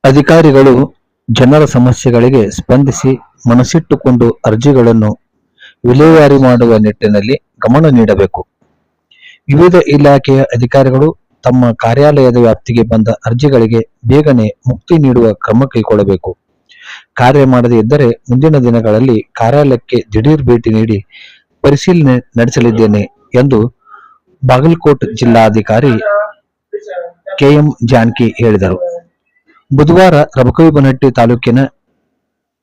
ಅಧಿಕಾರಿಗಳು ಜನರ ಸಮಸ್ಯೆಗಳಿಗೆ ಸ್ಪಂದಿಸಿ ಮನಸ್ಸಿಟ್ಟುಕೊಂಡು ಅರ್ಜಿಗಳನ್ನು ವಿಲೇವಾರಿ ಮಾಡುವ ನಿಟ್ಟಿನಲ್ಲಿ ಗಮನ ನೀಡಬೇಕು. ವಿವಿಧ ಇಲಾಖೆಯ ಅಧಿಕಾರಿಗಳು ತಮ್ಮ ಕಾರ್ಯಾಲಯದ ವ್ಯಾಪ್ತಿಗೆ ಬಂದ ಅರ್ಜಿಗಳಿಗೆ ಬೇಗನೆ ಮುಕ್ತಿ ನೀಡುವ ಕ್ರಮ ಕೈಗೊಳ್ಳಬೇಕು. ಕಾರ್ಯ ಮಾಡದೇ ಇದ್ದರೆ ಮುಂದಿನ ದಿನಗಳಲ್ಲಿ ಕಾರ್ಯಾಲಯಕ್ಕೆ ದಿಢೀರ್ ಭೇಟಿ ನೀಡಿ ಪರಿಶೀಲನೆ ನಡೆಸಲಿದ್ದೇನೆ ಎಂದು ಬಾಗಲಕೋಟ್ ಜಿಲ್ಲಾಧಿಕಾರಿ ಕೆಎಂ ಜಾನಕಿ ಹೇಳಿದರು. ಬುಧವಾರ ರಬಕವಿಬನಹಟ್ಟಿ ತಾಲೂಕಿನ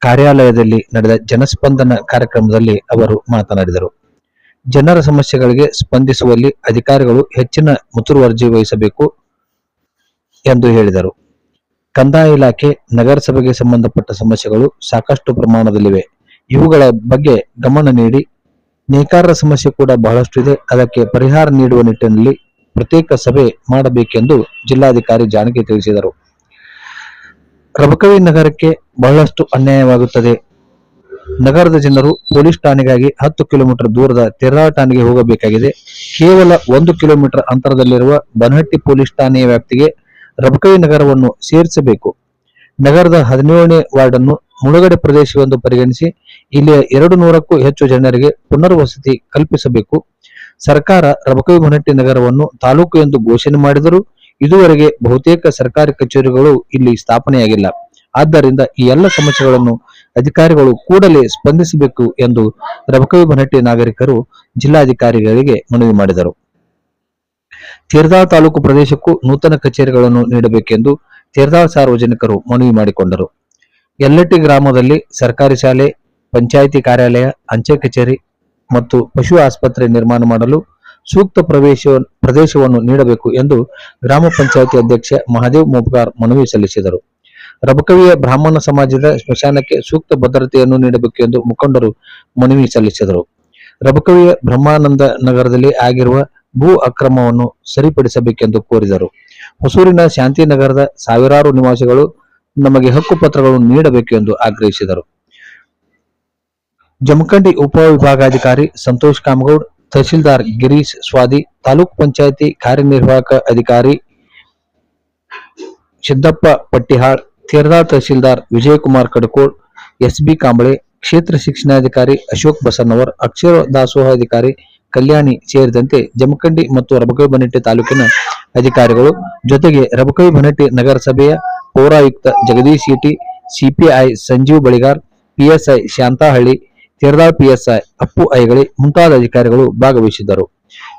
ಕಾರ್ಯಾಲಯದಲ್ಲಿ ನಡೆದ ಜನಸ್ಪಂದನ ಕಾರ್ಯಕ್ರಮದಲ್ಲಿ ಅವರು ಮಾತನಾಡಿದರು. ಜನರ ಸಮಸ್ಯೆಗಳಿಗೆ ಸ್ಪಂದಿಸುವಲ್ಲಿ ಅಧಿಕಾರಿಗಳು ಹೆಚ್ಚಿನ ಮುತುವರ್ಜಿ ವಹಿಸಬೇಕು ಎಂದು ಹೇಳಿದರು. ಕಂದಾಯ ಇಲಾಖೆ, ನಗರಸಭೆಗೆ ಸಂಬಂಧಪಟ್ಟ ಸಮಸ್ಯೆಗಳು ಸಾಕಷ್ಟು ಪ್ರಮಾಣದಲ್ಲಿವೆ. ಇವುಗಳ ಬಗ್ಗೆ ಗಮನ ನೀಡಿ, ನೇಕಾರರ ಸಮಸ್ಯೆ ಕೂಡ ಬಹಳಷ್ಟು ಇದೆ. ಅದಕ್ಕೆ ಪರಿಹಾರ ನೀಡುವ ನಿಟ್ಟಿನಲ್ಲಿ ಪ್ರತ್ಯೇಕ ಸಭೆ ಮಾಡಬೇಕೆಂದು ಜಿಲ್ಲಾಧಿಕಾರಿ ಜಾನಕಿ ತಿಳಿಸಿದರು. ರಬಕವಿ ನಗರಕ್ಕೆ ಬಹಳಷ್ಟು ಅನ್ಯಾಯವಾಗುತ್ತದೆ. ನಗರದ ಜನರು ಪೊಲೀಸ್ ಠಾಣೆಗಾಗಿ 10 ಕಿಲೋಮೀಟರ್ ದೂರದ ತೆರದಾಳ ಠಾಣೆಗೆ ಹೋಗಬೇಕಾಗಿದೆ. ಕೇವಲ 1 ಕಿಲೋಮೀಟರ್ ಅಂತರದಲ್ಲಿರುವ ಬನಹಟ್ಟಿ ಪೊಲೀಸ್ ಠಾಣೆಯ ವ್ಯಾಪ್ತಿಗೆ ರಬಕವಿ ನಗರವನ್ನು ಸೇರಿಸಬೇಕು. ನಗರದ 17ನೇ ವಾರ್ಡ್ ಅನ್ನು ಮುಳುಗಡೆ ಪ್ರದೇಶವೆಂದು ಪರಿಗಣಿಸಿ ಇಲ್ಲಿಯ 200ಕ್ಕೂ ಹೆಚ್ಚು ಜನರಿಗೆ ಪುನರ್ವಸತಿ ಕಲ್ಪಿಸಬೇಕು. ಸರ್ಕಾರ ರಬಕವಿಬನಹಟ್ಟಿ ನಗರವನ್ನು ತಾಲೂಕು ಎಂದು ಘೋಷಣೆ ಮಾಡಿದರೂ ಇದುವರೆಗೆ ಬಹುತೇಕ ಸರ್ಕಾರಿ ಕಚೇರಿಗಳು ಇಲ್ಲಿ ಸ್ಥಾಪನೆಯಾಗಿಲ್ಲ. ಆದ್ದರಿಂದ ಈ ಎಲ್ಲ ಸಮಸ್ಯೆಗಳನ್ನು ಅಧಿಕಾರಿಗಳು ಕೂಡಲೇ ಸ್ಪಂದಿಸಬೇಕು ಎಂದು ರಬಕವಿಬನಹಟ್ಟಿ ನಾಗರಿಕರು ಜಿಲ್ಲಾಧಿಕಾರಿಗಳಿಗೆ ಮನವಿ ಮಾಡಿದರು. ತೆರದಾಳ ತಾಲೂಕು ಪ್ರದೇಶಕ್ಕೂ ನೂತನ ಕಚೇರಿಗಳನ್ನು ನೀಡಬೇಕೆಂದು ತೆರದಾಳ ಸಾರ್ವಜನಿಕರು ಮನವಿ ಮಾಡಿಕೊಂಡರು. ಯಲ್ಲಟ್ಟಿ ಗ್ರಾಮದಲ್ಲಿ ಸರ್ಕಾರಿ ಶಾಲೆ, ಪಂಚಾಯಿತಿ ಕಾರ್ಯಾಲಯ, ಅಂಚೆ ಕಚೇರಿ ಮತ್ತು ಪಶು ಆಸ್ಪತ್ರೆ ನಿರ್ಮಾಣ ಮಾಡಲು ಸೂಕ್ತ ಪ್ರದೇಶವನ್ನು ನೀಡಬೇಕು ಎಂದು ಗ್ರಾಮ ಪಂಚಾಯಿತಿ ಅಧ್ಯಕ್ಷ ಮಹಾದೇವ್ ಮೋಪಗಾರ್ ಮನವಿ ಸಲ್ಲಿಸಿದರು. ರಬಕವಿಯ ಬ್ರಾಹ್ಮಣ ಸಮಾಜದ ಸ್ಮಶಾನಕ್ಕೆ ಸೂಕ್ತ ಭದ್ರತೆಯನ್ನು ನೀಡಬೇಕು ಎಂದು ಮುಖಂಡರು ಮನವಿ ಸಲ್ಲಿಸಿದರು. ರಬಕವಿಯ ಬ್ರಹ್ಮಾನಂದ ನಗರದಲ್ಲಿ ಆಗಿರುವ ಭೂ ಅಕ್ರಮವನ್ನು ಸರಿಪಡಿಸಬೇಕೆಂದು ಕೋರಿದರು. ಹೊಸೂರಿನ ಶಾಂತಿನಗರದ ಸಾವಿರಾರು ನಿವಾಸಿಗಳು ನಮಗೆ ಹಕ್ಕು ಪತ್ರಗಳನ್ನು ನೀಡಬೇಕು ಎಂದು ಆಗ್ರಹಿಸಿದರು. ಜಮಖಂಡಿ ಉಪವಿಭಾಗಾಧಿಕಾರಿ ಸಂತೋಷ್ ಕಾಮಗೌಡ್, ತಹಶೀಲ್ದಾರ್ ಗಿರೀಶ್ ಸ್ವಾದಿ, ತಾಲೂಕು ಪಂಚಾಯಿತಿ ಕಾರ್ಯನಿರ್ವಾಹಕ ಅಧಿಕಾರಿ ಸಿದ್ದಪ್ಪ ಪಟ್ಟಿಹಾಳ್, ತೆರದಾಳ ತಹಶೀಲ್ದಾರ್ ವಿಜಯಕುಮಾರ್ ಕಡಕೋಳ್, ಎಸ್ಬಿ ಕಾಂಬಳೆ, ಕ್ಷೇತ್ರ ಶಿಕ್ಷಣಾಧಿಕಾರಿ ಅಶೋಕ್ ಬಸನ್ನವರ್, ಅಕ್ಷರ ದಾಸೋಹ ಅಧಿಕಾರಿ ಕಲ್ಯಾಣಿ ಸೇರಿದಂತೆ ಜಮಖಂಡಿ ಮತ್ತು ರಬಕವಿಬನಹಟ್ಟಿ ತಾಲೂಕಿನ ಅಧಿಕಾರಿಗಳು, ಜೊತೆಗೆ ರಬಕವಿಬನಹಟ್ಟಿ ನಗರಸಭೆಯ ಪೌರಾಯುಕ್ತ Jagadish Iti, CPI Sanjeev Baligar, PSI Shantahalli, Teradal PSI Appu Aigali ಮುಂತಾದ ಅಧಿಕಾರಿಗಳು ಭಾಗವಹಿಸಿದ್ದರು.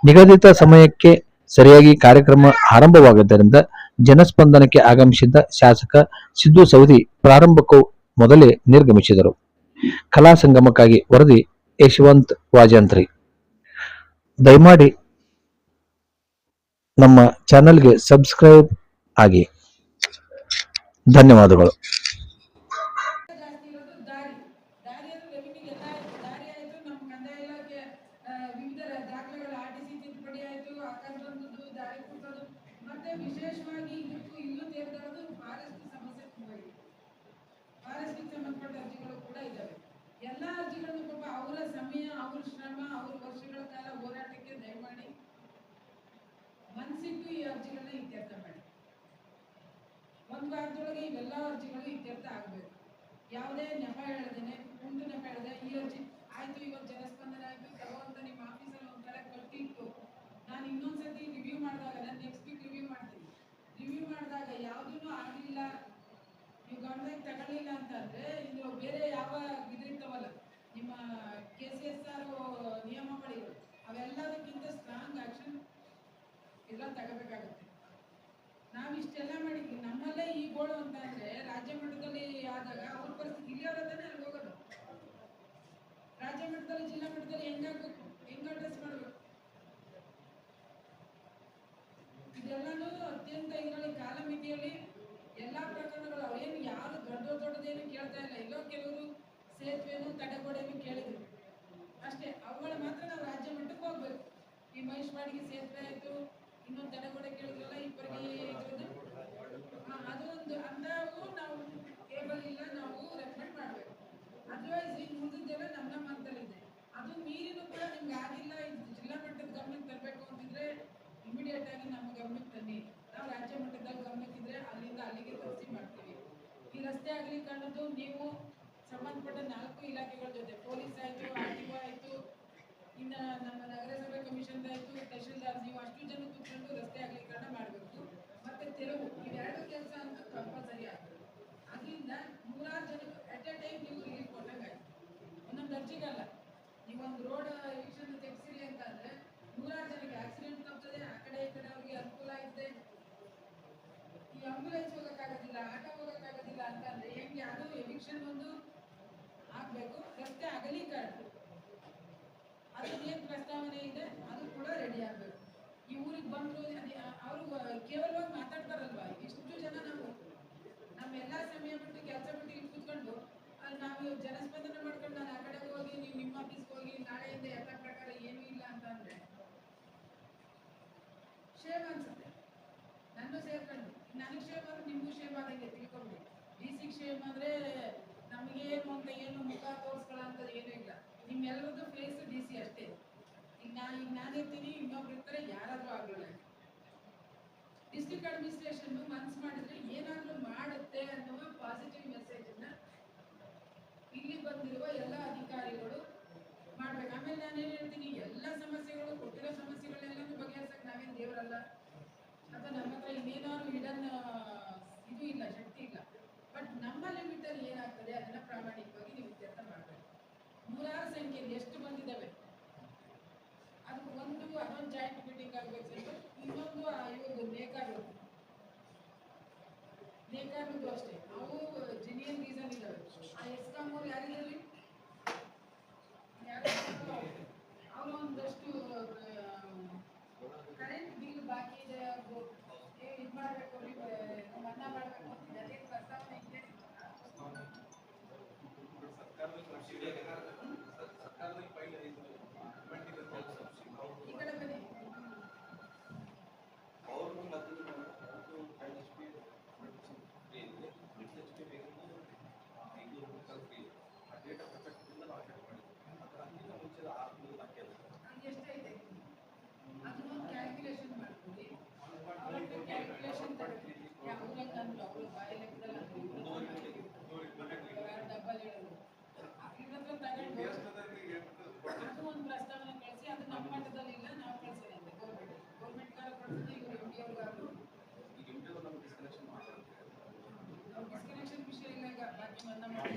ನಿಗದಿತ ಸಮಯಕ್ಕೆ ಸರಿಯಾಗಿ ಕಾರ್ಯಕ್ರಮ ಆರಂಭವಾಗುವುದರಿಂದ ಜನಸ್ಪಂದನಕ್ಕೆ ಆಗಮಿಸಿದ್ದ ಶಾಸಕ ಸಿದ್ದು ಸವದಿ ಪ್ರಾರಂಭಕ್ಕೂ ಮೊದಲೇ ನಿರ್ಗಮಿಸಿದರು. ಕಲಾ ಸಂಗಮಕ್ಕಾಗಿ ವರದಿ ಯಶವಂತ್ ವಾಜಂತ್ರಿ. ದಯಮಾಡಿ ನಮ್ಮ ಚಾನೆಲ್ಗೆ ಸಬ್ಸ್ಕ್ರೈಬ್ ಆಗಿ. ಧನ್ಯವಾದಗಳು. ವಿಶೇಷವಾಗಿ ಇಲ್ಲೂ ತೆರೆದಾಡೋದು ಫಾರೆಸ್ಟ್ ಸಮಸ್ಯೆ ತುಂಬಾ ಇದೆ. ಫಾರೆಸ್ಟ್ಗೆ ಸಂಬಂಧಪಟ್ಟ ಅರ್ಜಿಗಳು ಕೂಡ ಇದ್ದಾವೆ. ಎಲ್ಲ ಅರ್ಜಿಗಳನ್ನು ಪಾಪ ಅವರ ಸಮಯ, ಅವರ ಶ್ರಮ, ಅವರ ವರ್ಷಗಳ ಕಾಲ ಹೋರಾಟಕ್ಕೆ ದಯಮಾಡಿ ಮನಸ್ಸಿಟ್ಟು ಈ ಅರ್ಜಿಗಳನ್ನ ಇತ್ಯರ್ಥ ಮಾಡಿ. ಒಂದು ವಾರದೊಳಗೆ ಇವೆಲ್ಲ ಅರ್ಜಿಗಳು ಇತ್ಯರ್ಥ ಆಗಬೇಕು. ಯಾವುದೇ ನೆಪ ಹೇಳದೇನೆ, ಕುಂಟು ನೆಪ ಹೇಳದೆ ಈ ಅರ್ಜಿ ಆಯ್ತು, ಇವತ್ತು ಜನಸ್ಪಂದನ ಆಯ್ತು ತಗೋಂತ ನಿಮ್ಮ ಆಫೀಸಲ್ಲಿ ಒಂದ್ ಕಡೆ ಕಟ್ಟಿಟ್ಟು ನಾನು ಇನ್ನೊಂದ್ಸತಿ ರಿವ್ಯೂ ಮಾಡಿದಾಗ, ನಾನು ನೆಕ್ಸ್ಟ್ ವೀಕ್ ರಿವ್ಯೂ ಮಾಡ್ತೀನಿ. ರಿವ್ಯೂ ಮಾಡಿದಾಗ ಯಾವುದೂ ಆಗಲಿಲ್ಲ, ನೀವು ಗಮನಕ್ಕೆ ತಗೊಳ್ಳಿಲ್ಲ ಅಂತಂದ್ರೆ ಇದು ಬೇರೆ ಯಾವ ಇದಿರ್ತಾವಲ್ಲ ನಿಮ್ಮ KCSR ನಿಯಮಾವಳಿಗಳು, ಅವೆಲ್ಲದಕ್ಕಿಂತ ಸ್ಟ್ರಾಂಗ್ ಆಕ್ಷನ್ ಇದ್ರಲ್ಲಿ ತಗೋಬೇಕಾಗುತ್ತೆ. ನಾವು ಇಷ್ಟೆಲ್ಲ ಮಾಡಿದ್ವಿ, ನಮ್ಮಲ್ಲೇ ಈ ಗೋಳು ಅಂತ ಅಂದ್ರೆ ರಾಜ್ಯ ಮಟ್ಟದಲ್ಲಿ ಆದಾಗ ಅವ್ರ ಪರಿಸ್ಥಿತಿ ಇಲ್ಲಿಯವರೇ ಅಲ್ಲಿ ಹೋಗೋದು. ರಾಜ್ಯ ಮಟ್ಟದಲ್ಲಿ, ಜಿಲ್ಲಾ ಮಟ್ಟದಲ್ಲಿ ಹೆಂಗಾಗಬೇಕು, ಹೆಂಗ ಅಡ್ರೆಸ್ ಮಾಡಬೇಕು, ಇದೆಲ್ಲಾನು ಅತ್ಯಂತ ಇದರಲ್ಲಿ ಕಾಲಮಿತಿಯಲ್ಲಿ ಎಲ್ಲಾ ಪ್ರಕರಣಗಳು ಅವೇನು ಯಾರು ದೊಡ್ಡದೇನು ಕೇಳ್ತಾ ಇಲ್ಲ. ಇಲ್ಲೋ ಕೆಲವರು ಸೇತುವೆನು ತಡೆಗೋಡೆನು ಕೇಳಿದ್ರು ಅಷ್ಟೇ, ಅವುಗಳು ಮಾತ್ರ ನಾವು ರಾಜ್ಯ ಮಟ್ಟಕ್ಕೆ ಹೋಗ್ಬೇಕು. ಈ ಮಹೇಶ್ವಾಡಿಗೆ ಸೇತುವೆ ಆಯ್ತು, ಇನ್ನೊಂದು ತಡೆಗೋಡೆ ಕೇಳಿದ್ರಲ್ಲ ಇಬ್ಬರಿಗೆ ಅದು ಒಂದು ಅಂದಾವು ನಾವು ಕೇಬಲ್ ಇಲ್ಲ, ನಾವು ರೆಕಮೆಂಡ್ ಮಾಡಬೇಕು. ಅದರ್ವೈಸ್ ಈಗ ಮುಂದಿದ್ದೆಲ್ಲ ನಮ್ಮ ಹಂತದಲ್ಲಿದೆ. ಅದು ಮೀರಿನೂ ಕೂಡ ನಿಮ್ಗೆ ಆಗಿಲ್ಲ, ಇದು ಜಿಲ್ಲಾ ಮಟ್ಟದ ಗಮನಕ್ಕೆ ತರಬೇಕು ಅಂತಿದ್ರೆ ಇಮಿಡಿಯೇಟ್ ಆಗಿ ನಮ್ಮ ಗಮನಕ್ಕೆ ತನ್ನಿ. ನಾವು ರಾಜ್ಯ ಮಟ್ಟದಲ್ಲಿ ಗಮನಕ್ಕಿದ್ರೆ ಅಲ್ಲಿಂದ ಅಲ್ಲಿಗೆ ತರಿಸಿ ಮಾಡ್ತೀವಿ. ಈ ರಸ್ತೆ ಅಗಲೀಕರಣದ್ದು ನೀವು ಸಂಬಂಧಪಟ್ಟ 4 ಇಲಾಖೆಗಳ ಜೊತೆ ಪೊಲೀಸ್ ಆಯಿತು, RTO ಆಯಿತು, ಇನ್ನು ನಮ್ಮ ನಗರಸಭೆ ಕಮಿಷನ್ ಆಯಿತು, ತಹಶೀಲ್ದಾರ್, ನೀವು ಅಷ್ಟು ಜನ ಕೂತ್ಕೊಂಡು ರಸ್ತೆ ಅಗಲೀಕರಣ ಮಾಡಬೇಕು. ಮತ್ತೆ ತೆರವು ಇವೆರಡು ಕೆಲಸ ಅಂತೂ ಕಂಪಲ್ಸರಿ ಆಗ್ತದೆ. ಅದರಿಂದ 100 ಜನಕ್ಕೆ ಅಟ್ ಎ ಟೈಮ್ ನೀವು ರಿಲೀಫ್ ಕೊಟ್ಟಂಗೆ ಆಯ್ತು. ಒಂದೊಂದು ಅರ್ಜಿಗಲ್ಲ, ನೀವೊಂದು ರೋಡ್ ಎವಿಕ್ಷನ್ ತೆಗ್ಸಿರಿ ಅಂತಂದ್ರೆ 100 ಜನಕ್ಕೆ ಆಕ್ಸಿಡೆಂಟ್ ತಪ್ಪಿದೆ, ಆ ಕಡೆ ಈ ಕಡೆ ಅವ್ರಿಗೆ ಅನುಕೂಲ ಆಗಿದೆ. ಈ ಆಂಬುಲೆನ್ಸ್ ಹೋಗೋಕ್ಕಾಗೋದಿಲ್ಲ, ಆಟೋ ಹೋಗೋಕ್ಕಾಗೋದಿಲ್ಲ ಅಂತಂದ್ರೆ ಹೆಂಗೆ? ಅದು ಎವಿಕ್ಷನ್ ಒಂದು ಆಗಬೇಕು. ರಸ್ತೆ ಅಗಲೀಕರಣ ಅದು ಏನು ಪ್ರಸ್ತಾವನೆ ಇದೆ ಅದು ಕೂಡ ರೆಡಿ ಆಗಬೇಕು. ಈ ಊರಿಗೆ ಬಂದರು ಅವರು ಕೇವಲವಾಗಿ ಮಾತಾಡ್ತಾರಲ್ವಾ? ಎಷ್ಟು ಜನ ನಾವು ನಮ್ಮೆಲ್ಲ ಸಮಯ ಬಿಟ್ಟು ಕೆಲಸ ಬಿಟ್ಟು ಇಲ್ಲಿ ಕೂತ್ಕೊಂಡು ನಾವು ಜನಸ್ಪಂದನೆ ಮಾಡ್ಕೊಂಡು ನಾನು ಆ ಕಡೆಗೆ ಹೋಗಿ ನೀವು ನಿಮ್ಮ ಆಫೀಸ್ಗೆ ಹೋಗಿ ನಾಳೆಯಿಂದ ಎಲ್ಲ ಪ್ರಕಾರ ಏನೂ ಇಲ್ಲ ಅಂತಂದರೆ ಶೇಮ್ ಅನ್ಸುತ್ತೆ. ನನ್ನ ಸೇರ್ಕೊಂಡು ನನಗೆ ಶೇಮ್ ಆದ್ರೆ ನಿಮಗೂ ಶೇಮ್ ಆದಂಗೆ ತಿಳ್ಕೊಂಡು. DC ಶೇಮ್ ಅಂದರೆ ನಮಗೇನು ಅಂತ ಏನು ಮುಖ ತೋರಿಸ್ಕೊಳ್ಳೋಂಥದ್ದು ಏನೂ ಇಲ್ಲ. ನಿಮ್ಮೆಲ್ಲರದ್ದು ಫೇಸ್ DC ಅಷ್ಟೇ. ಈಗ ನಾನು ಇರ್ತೀನಿ, ಇನ್ನೊಬ್ರು ಇರ್ತಾರೆ, ಯಾರಾದರೂ ಆಗಲಿಲ್ಲ. ಡಿಸ್ಟ್ರಿಕ್ಟ್ ಅಡ್ಮಿನಿಸ್ಟ್ರೇಷನ್ ಮನಸ್ಸು ಮಾಡಿದ್ರೆ ಏನಾದರೂ ಮಾಡುತ್ತೆ ಅನ್ನುವ ಪಾಸಿಟಿವ್ ಮೆಸೇಜನ್ನು ಇಲ್ಲಿ ಬಂದಿರುವ ಎಲ್ಲ ಅಧಿಕಾರಿಗಳು ಮಾಡ್ಬೇಕು. ಆಮೇಲೆ ನಾನೇನು ಹೇಳ್ತೀನಿ, ಎಲ್ಲ ಸಮಸ್ಯೆಗಳು ಕೊಟ್ಟಿರೋ ಸಮಸ್ಯೆಗಳೆಲ್ಲನೂ ಬಗೆಹರಿಸಕ್ಕೆ ನಾವೇನು ದೇವರಲ್ಲ, ಅಥವಾ ನಮ್ಮ ಹತ್ರ ಇನ್ನೇನಾದ್ರು ಹಿಡನ್ ಇದು ಇಲ್ಲ, ಶಕ್ತಿ ಇಲ್ಲ. ಬಟ್ ನಮ್ಮ ಲಿಮಿಟಲ್ಲಿ ಏನಾಗ್ತದೆ ಅದನ್ನು ಪ್ರಾಮಾಣಿಕವಾಗಿ ನೀವು ಇತ್ಯರ್ಥ ಮಾಡಬೇಕು. 100 ಸಂಖ್ಯೆಯಲ್ಲಿ ಎಷ್ಟು ಬಂದಿದ್ದಾವೆ ಅದು ಅದೊಂದು ಜಾಯಿಂಟ್ ಮೀಟಿಂಗ್ ಆಗಬೇಕು ಸರ್. ಇನ್ನೊಂದು ಇವರು ನೇಕಾರದ್ದು ಅಷ್ಟೇ, ಅವು ಜೆನ್ಯೂನ್ ರೀಸನ್ ಇದ್ದಾವೆ. ಆ ಎಸ್ಕಾಂ ಅವ್ರು ಯಾರಿದ್ದಾರೆ, ಅವರು ಒಂದಷ್ಟು ಕರೆಂಟ್ ಬಿಲ್ ಬಾಕಿ ಇದೆ, ಇದು ಮಾಡಬೇಕು, ಮನ್ನಾ ಮಾಡಬೇಕು ಅಂತ ಅದೇನು ಪ್ರಸ್ತಾವನೆ ಇದೆ. ಈ ಕಡೆ ಬನ್ನಿ. ಎಷ್ಟೈತೆ ಅದನ್ನೊಂದು ಕ್ಯಾಲ್ಕುಲೇಷನ್ ಮಾಡ್ಕೊಳ್ಳಿ. ಅವ್ರ ಕ್ಯಾಲ್ಕುಲೇಷನ್ ತಗೊಳ್ಳಿ. ಅವ್ರಂಗೆ ಅಂದ್ರು, ಅವರು ಬಾಯಿ ಲೆಕ್ಕದಲ್ಲಿ ಡಬ್ಬಲ್ ಹೇಳೋದು ಇವ್ರ ಹತ್ರ ತಗೊಂಡು ಅದು ಒಂದು ಪ್ರಸ್ತಾವನೆ ಕಳಿಸಿ. ಅದು ನಮ್ಮ ಮಟ್ಟದಲ್ಲಿ ಇಲ್ಲ, ನಾವು ಕಳಿಸೋಣ ಅಂತ ಗೌರ್ಮೆಂಟ್ ಕಾರ ಕಳಿಸಿದ್ರೆ ಇವರು MD ಅವ್ರಿಗಾದ್ರು ಡಿಸ್ಕನೆಕ್ಷನ್ ವಿಷಯ ಇಲ್ಲ. ಈಗ ಬಾಕಿ ಮನ್ನಾ ಮಾಡಿ